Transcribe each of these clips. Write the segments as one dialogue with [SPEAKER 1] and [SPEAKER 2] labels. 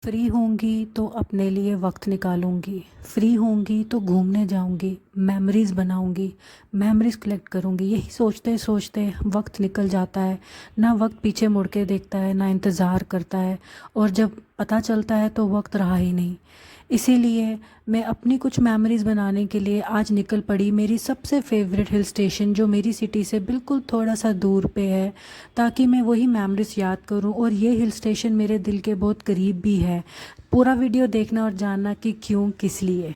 [SPEAKER 1] Free होंगी तो अपने लिए वक्त निकालूंगी। फ्री होंगी तो घूमने जाऊंगी, मेमोरीज़ बनाऊंगी, मेमोरीज़ कलेक्ट करूंगी। यही सोचते सोचते वक्त निकल जाता है। ना वक्त पीछे मुड़ के देखता है, ना इंतज़ार करता है, और जब पता चलता है तो वक्त रहा ही नहीं। इसीलिए मैं अपनी कुछ मेमोरीज़ बनाने के लिए आज निकल पड़ी मेरी सबसे फेवरेट हिल स्टेशन, जो मेरी सिटी से बिल्कुल थोड़ा सा दूर पे है, ताकि मैं वही मेमोरीज़ याद करूं। और ये हिल स्टेशन मेरे दिल के बहुत करीब भी है। पूरा वीडियो देखना और जानना कि क्यों, किस लिए।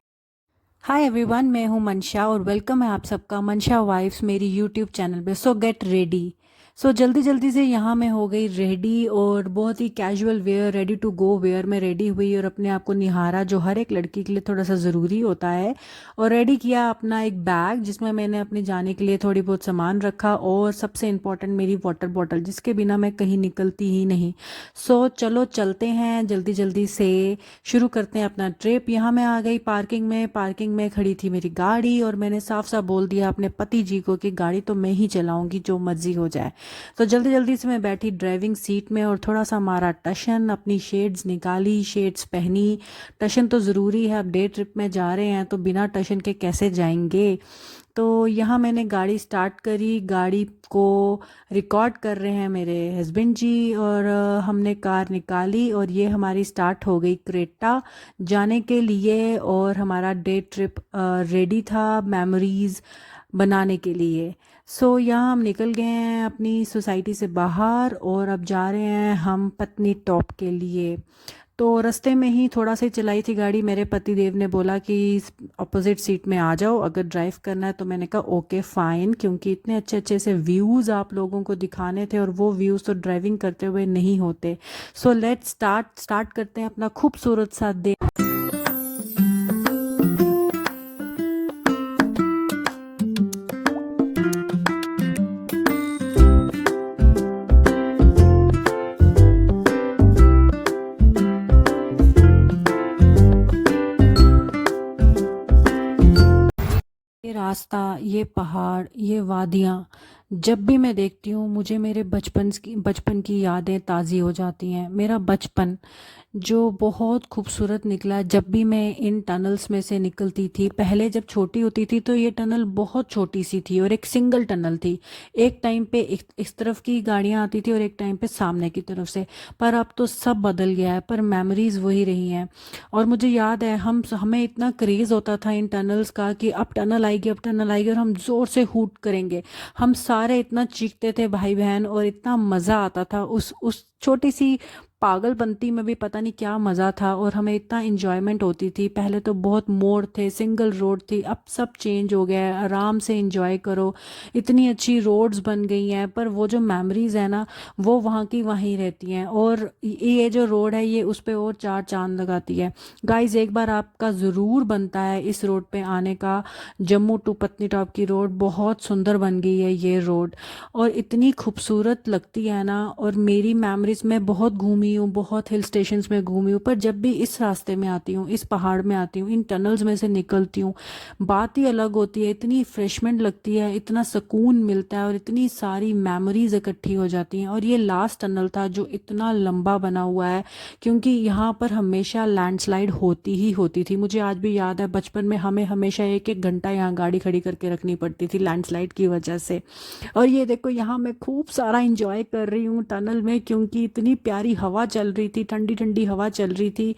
[SPEAKER 1] हाय एवरीवन, मैं हूं मनशा और वेलकम है आप सबका मनशा वाइफ्स मेरी यूट्यूब चैनल पे। सो गेट रेडी। सो जल्दी जल्दी से यहाँ मैं हो गई रेडी, और बहुत ही casual wear, ready to go wear में रेडी हुई और अपने आप को निहारा, जो हर एक लड़की के लिए थोड़ा सा ज़रूरी होता है। और रेडी किया अपना एक बैग, जिसमें मैंने अपने जाने के लिए थोड़ी बहुत सामान रखा, और सबसे इम्पोर्टेंट मेरी वाटर बॉटल, जिसके बिना मैं कहीं निकलती ही नहीं। सो चलो चलते हैं, जल्दी जल्दी से शुरू करते हैं अपना ट्रिप। यहाँ मैं आ गई पार्किंग में। पार्किंग में खड़ी थी मेरी गाड़ी, और मैंने साफ साफ बोल दिया अपने पति जी को कि गाड़ी तो मैं ही चलाऊंगी, जो मर्जी हो जाए। तो जल्दी जल्दी से मैं बैठी ड्राइविंग सीट में, और थोड़ा सा मारा टशन, अपनी शेड्स निकाली, शेड्स पहनी। टशन तो ज़रूरी है, अब डे ट्रिप में जा रहे हैं तो बिना टशन के कैसे जाएंगे। तो यहाँ मैंने गाड़ी स्टार्ट करी। गाड़ी को रिकॉर्ड कर रहे हैं मेरे हस्बैंड जी, और हमने कार निकाली, और ये हमारी स्टार्ट हो गई क्रेटा जाने के लिए। और हमारा डे ट्रिप रेडी था मेमोरीज़ बनाने के लिए। सो यहाँ हम निकल गए हैं अपनी सोसाइटी से बाहर, और अब जा रहे हैं हम पत्नी टॉप के लिए। तो रास्ते में ही थोड़ा सा चलाई थी गाड़ी, मेरे पति देव ने बोला कि अपोजिट सीट में आ जाओ अगर ड्राइव करना है। तो मैंने कहा ओके फ़ाइन, क्योंकि इतने अच्छे अच्छे से व्यूज़ आप लोगों को दिखाने थे, और वो व्यूज़ तो ड्राइविंग करते हुए नहीं होते। सो लेट्स स्टार्ट करते हैं अपना खूबसूरत सा डे। ये रास्ता, ये पहाड़, ये वादियाँ, जब भी मैं देखती हूँ मुझे मेरे बचपन की यादें ताज़ी हो जाती हैं। मेरा बचपन जो बहुत खूबसूरत निकला जब भी मैं इन टनल्स में से निकलती थी। पहले जब छोटी होती थी तो ये टनल बहुत छोटी सी थी, और एक सिंगल टनल थी। एक टाइम पे इस तरफ की गाड़ियाँ आती थी, और एक टाइम पे सामने की तरफ से। पर अब तो सब बदल गया है, पर मेमोरीज़ वही रही हैं। और मुझे याद है हमें इतना क्रेज़ होता था इन टनल्स का कि अब टनल आएगी, अब टनल आएगी, और हम ज़ोर से हूट करेंगे। हम सारे इतना चीखते थे भाई बहन, और इतना मज़ा आता था उस छोटी सी पागलपंती में भी। पता नहीं क्या मज़ा था, और हमें इतना इंजॉयमेंट होती थी। पहले तो बहुत मोड़ थे, सिंगल रोड थी, अब सब चेंज हो गया है। आराम से इंजॉय करो, इतनी अच्छी रोड्स बन गई हैं, पर वो जो मेमोरीज़ है ना, वो वहाँ की वहीं रहती हैं। और ये जो रोड है, ये उस पर और चार चांद लगाती है। गाइज, एक बार आपका ज़रूर बनता है इस रोड पे आने का। जम्मू टू पत्नीटॉप की रोड बहुत सुंदर बन गई है ये रोड, और इतनी खूबसूरत लगती है ना। और मेरी मेमोरीज में बहुत घूमी हूँ, बहुत हिल स्टेशंस में घूमी हूँ, पर जब भी इस रास्ते में आती हूँ, इस पहाड़ में आती हूँ, इन टनल्स में से निकलती हूँ, बात ही अलग होती है। इतनी फ्रेशमेंट लगती है, इतना सुकून मिलता है, और इतनी सारी मेमोरीज इकट्ठी हो जाती हैं। और ये लास्ट टनल था जो इतना लंबा बना हुआ है, क्योंकि यहाँ पर हमेशा लैंडस्लाइड होती ही होती थी। मुझे आज भी याद है, बचपन में हमें हमेशा एक एक घंटा यहाँ गाड़ी खड़ी करके रखनी पड़ती थी लैंडस्लाइड की वजह से। और ये देखो, यहाँ मैं खूब सारा इंजॉय कर रही हूँ टनल में, क्योंकि इतनी प्यारी हवा चल रही थी, ठंडी ठंडी हवा चल रही थी।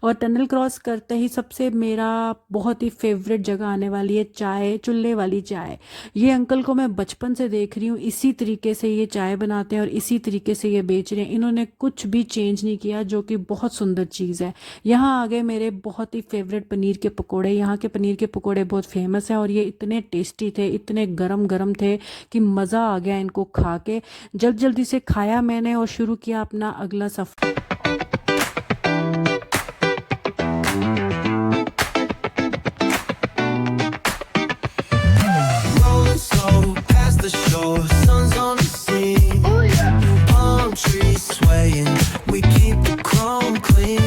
[SPEAKER 1] और टनल क्रॉस करते ही सबसे मेरा बहुत ही फेवरेट जगह आने वाली है, चाय, चूल्हे वाली चाय। ये अंकल को मैं बचपन से देख रही हूँ, इसी तरीके से ये चाय बनाते हैं, और इसी तरीके से ये बेच रहे हैं। इन्होंने कुछ भी चेंज नहीं किया, जो कि बहुत सुंदर चीज़ है। यहाँ आ गए मेरे बहुत ही फेवरेट पनीर के पकोड़े। यहाँ के पनीर के पकोड़े बहुत फेमस हैं, और ये इतने टेस्टी थे, इतने गरम गरम थे कि मज़ा आ गया इनको खा के। जल्दी जल्दी से खाया मैंने, और शुरू किया अपना अगला सफ़र।
[SPEAKER 2] Rolling slow past the shore, sun's on the scene. Oh yeah. Palm trees swaying, we keep the chrome clean.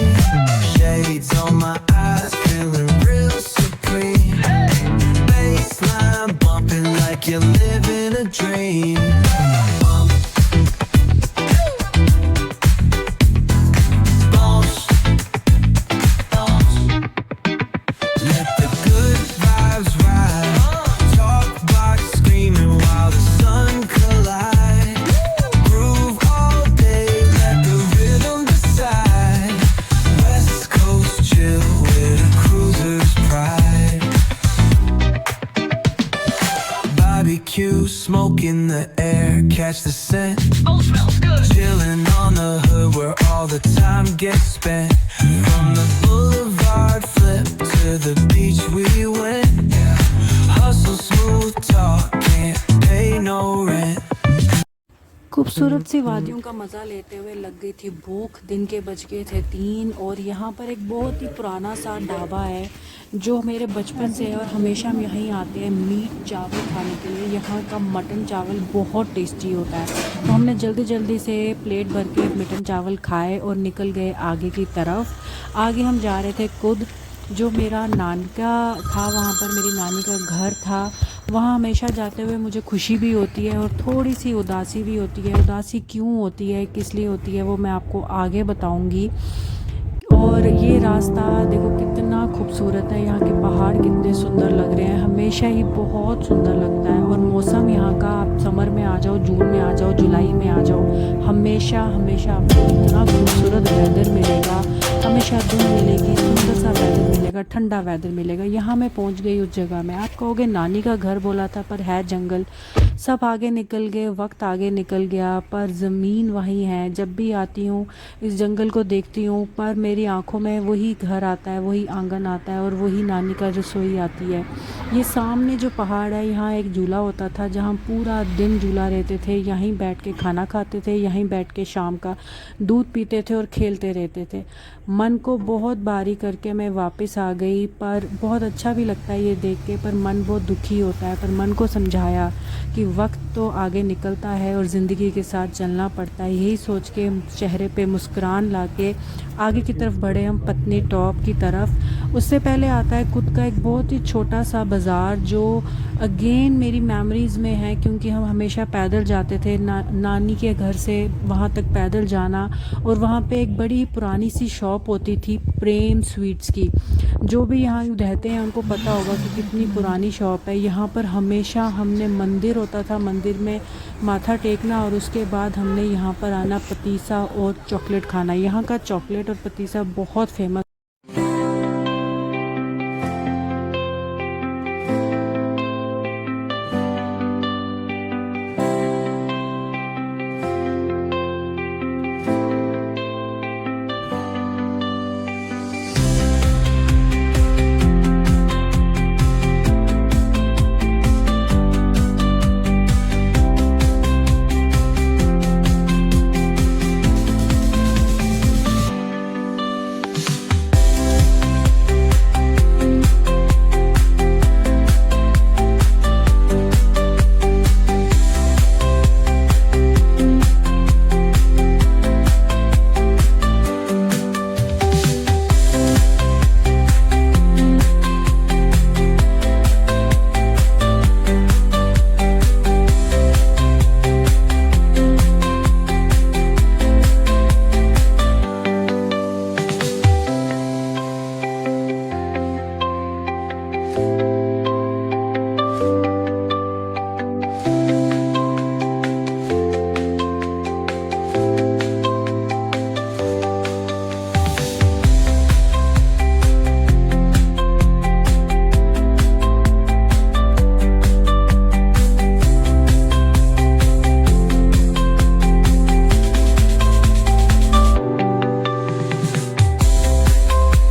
[SPEAKER 2] Shades on my eyes, feeling real supreme. Hey. Baseline bumping like you're living a dream. catch the scent. Chilling on the hood where all the time gets spent. From the boulevard flip to the beach we went. Hustle, smooth talk, can't pay no rent.
[SPEAKER 1] खूबसूरत सी वादियों का मज़ा लेते हुए लग गई थी भूख। दिन के बज गए थे 3 और यहाँ पर एक बहुत ही पुराना सा ढाबा है जो मेरे बचपन से है और हमेशा हम यहीं आते हैं मीट चावल खाने के लिए। यहाँ का मटन चावल बहुत टेस्टी होता है, तो हमने जल्दी जल्दी से प्लेट भर के मटन चावल खाए और निकल गए आगे की तरफ। आगे हम जा रहे थे खुद, जो मेरा नानका था, वहाँ पर मेरी नानी का घर था। वहाँ हमेशा जाते हुए मुझे खुशी भी होती है और थोड़ी सी उदासी भी होती है। उदासी क्यों होती है, किस लिए होती है, वो मैं आपको आगे बताऊंगी। और ये रास्ता देखो कितना खूबसूरत है, यहाँ के पहाड़ कितने सुंदर लग रहे हैं, हमेशा ही बहुत सुंदर लगता है। और मौसम यहाँ का, आप समर में आ जाओ, जून में आ जाओ, जुलाई में आ जाओ, हमेशा हमेशा आपको इतना खूबसूरत वेदर मिलेगा। हमेशा धूप मिलेगी, सुंदर सा वेदर मिलेगा, ठंडा वेदर मिलेगा। यहाँ मैं पहुँच गई उस जगह में। आप कहोगे नानी का घर बोला था पर है जंगल। सब आगे निकल गए, वक्त आगे निकल गया, पर ज़मीन वही है। जब भी आती हूँ इस जंगल को देखती हूँ, पर मेरी आंखों में वही घर आता है, वही आंगन आता है और वही नानी का रसोई आती है। ये सामने जो पहाड़ है, यहाँ एक झूला होता था जहाँ पूरा दिन झूला रहते थे। यहीं बैठ के खाना खाते थे, यहीं बैठ के शाम का दूध पीते थे और खेलते रहते थे। मन को बहुत भारी करके मैं वापस आ गई, पर बहुत अच्छा भी लगता है ये देख के, पर मन बहुत दुखी होता है। पर मन को समझाया कि वक्त तो आगे निकलता है और ज़िंदगी के साथ चलना पड़ता है। यही सोच के चेहरे पे मुस्कुरान ला के आगे की तरफ बढ़े हम पत्नी टॉप की तरफ। उससे पहले आता है खुद का एक बहुत ही छोटा सा बाज़ार, जो अगेन मेरी मेमोरीज़ में है, क्योंकि हम हमेशा पैदल जाते थे नानी के घर से वहाँ तक पैदल जाना। और वहाँ पे एक बड़ी पुरानी सी शॉप होती थी प्रेम स्वीट्स की। जो भी यहाँ रहते हैं उनको पता होगा कि कितनी पुरानी शॉप है। यहाँ पर हमेशा हमने, मंदिर होता था, मंदिर में माथा टेकना और उसके बाद हमने यहाँ पर आना, पतीसा और चॉकलेट खाना। यहाँ का चॉकलेट और पतीसा बहुत फेमस।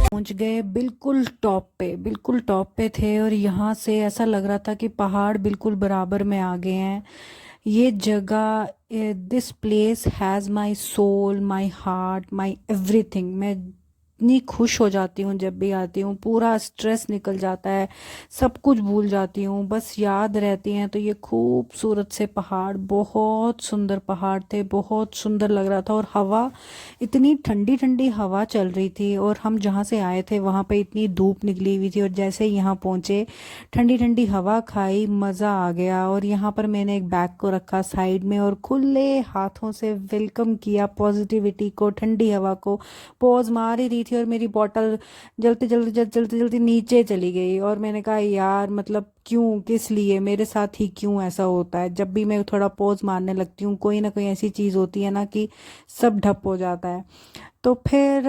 [SPEAKER 1] पहुंच गए बिल्कुल टॉप पे थे। और यहाँ से ऐसा लग रहा था कि पहाड़ बिल्कुल बराबर में आ गए हैं। ये जगह, this place has my soul, my heart, my everything. मैं इतनी खुश हो जाती हूँ जब भी आती हूँ, पूरा स्ट्रेस निकल जाता है, सब कुछ भूल जाती हूँ, बस याद रहती हैं। तो ये खूबसूरत से पहाड़, बहुत सुंदर पहाड़ थे, बहुत सुंदर लग रहा था। और हवा, इतनी ठंडी ठंडी हवा चल रही थी। और हम जहाँ से आए थे वहाँ पे इतनी धूप निकली हुई थी, और जैसे ही यहाँ पहुँचे ठंडी ठंडी हवा खाई, मज़ा आ गया। और यहाँ पर मैंने एक बैग को रखा साइड में और खुले हाथों से वेलकम किया पॉजिटिविटी को, ठंडी हवा को। पॉज मार ही रही थी और मेरी बॉटल जल्दी नीचे चली गई। और मैंने कहा यार, मतलब क्यों, किस लिए, मेरे साथ ही क्यों ऐसा होता है। जब भी मैं थोड़ा पॉज मारने लगती हूँ, कोई ना कोई ऐसी चीज़ होती है ना कि सब ठप हो जाता है। तो फिर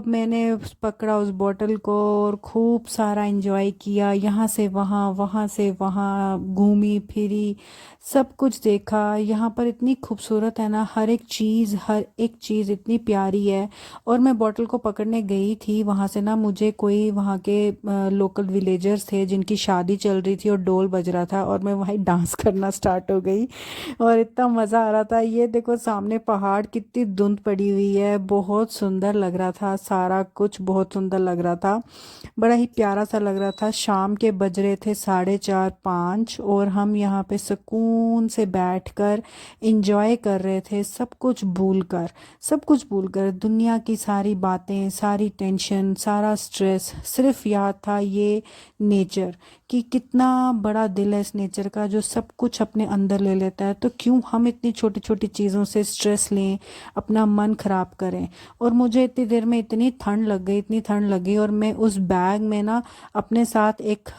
[SPEAKER 1] मैंने पकड़ा उस बॉटल को और खूब सारा एंजॉय किया, यहाँ से वहाँ, वहाँ से वहाँ, घूमी फिरी, सब कुछ देखा। यहाँ पर इतनी खूबसूरत है ना, हर एक चीज़ इतनी प्यारी है। और मैं बॉटल को पकड़ने गई थी, वहाँ से ना मुझे कोई वहाँ के लोकल विलेजर्स थे जिनकी शादी चल रही थी और ढोल बज रहा था, और मैं वहीं डांस करना स्टार्ट हो गई और इतना मज़ा आ रहा था। ये देखो सामने पहाड़, कितनी धुंध पड़ी हुई है, बहुत सुंदर लग रहा था, सारा कुछ बहुत सुंदर लग रहा था, बड़ा ही प्यारा सा लग रहा था। शाम के बज रहे थे 4:30 5, और हम यहाँ पे सुकून से बैठकर इंजॉय कर रहे थे, सब कुछ भूलकर दुनिया की सारी बातें, सारी टेंशन, सारा स्ट्रेस, सिर्फ याद था ये नेचर, कि कितना बड़ा दिल है इस नेचर का जो सब कुछ अपने अंदर ले लेता है। तो क्यों हम इतनी छोटी छोटी चीज़ों से स्ट्रेस लें, अपना मन ख़राब करें। और मुझे इतनी देर में इतनी ठंड लग गई, इतनी ठंड लगी, और मैं उस बैग में ना अपने साथ एक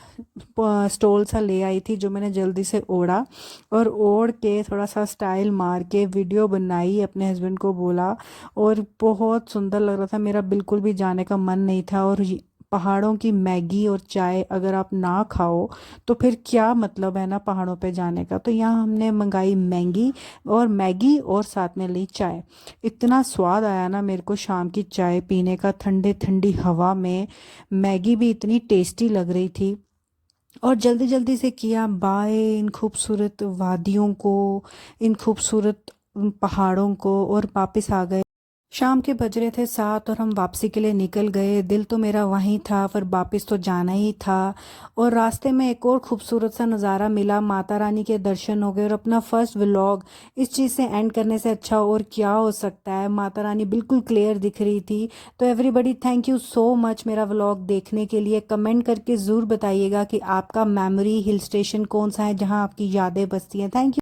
[SPEAKER 1] स्टोल सा ले आई थी जो मैंने जल्दी से ओढ़ा, और ओढ़ के थोड़ा सा स्टाइल मार के वीडियो बनाई, अपने हस्बैंड को बोला, और बहुत सुंदर लग रहा था। मेरा बिल्कुल भी जाने का मन नहीं था। और पहाड़ों की मैगी और चाय अगर आप ना खाओ तो फिर क्या मतलब है ना पहाड़ों पे जाने का। तो यहाँ हमने मंगाई मैगी और साथ में ली चाय। इतना स्वाद आया ना मेरे को शाम की चाय पीने का, ठंडे ठंडी हवा में। मैगी भी इतनी टेस्टी लग रही थी। और जल्दी जल्दी से किया बाय इन खूबसूरत वादियों को, इन खूबसूरत पहाड़ों को, और वापस आ गए। शाम के बज रहे थे 7 और हम वापसी के लिए निकल गए। दिल तो मेरा वहीं था, पर वापस तो जाना ही था। और रास्ते में एक और खूबसूरत सा नज़ारा मिला, माता रानी के दर्शन हो गए। और अपना फर्स्ट व्लॉग इस चीज़ से एंड करने से अच्छा और क्या हो सकता है, माता रानी बिल्कुल क्लियर दिख रही थी। तो everybody thank you so much मेरा व्लॉग देखने के लिए। कमेंट करके ज़रूर बताइएगा कि आपका मेमोरी हिल स्टेशन कौन सा है जहाँ आपकी यादें बसती हैं। Thank you.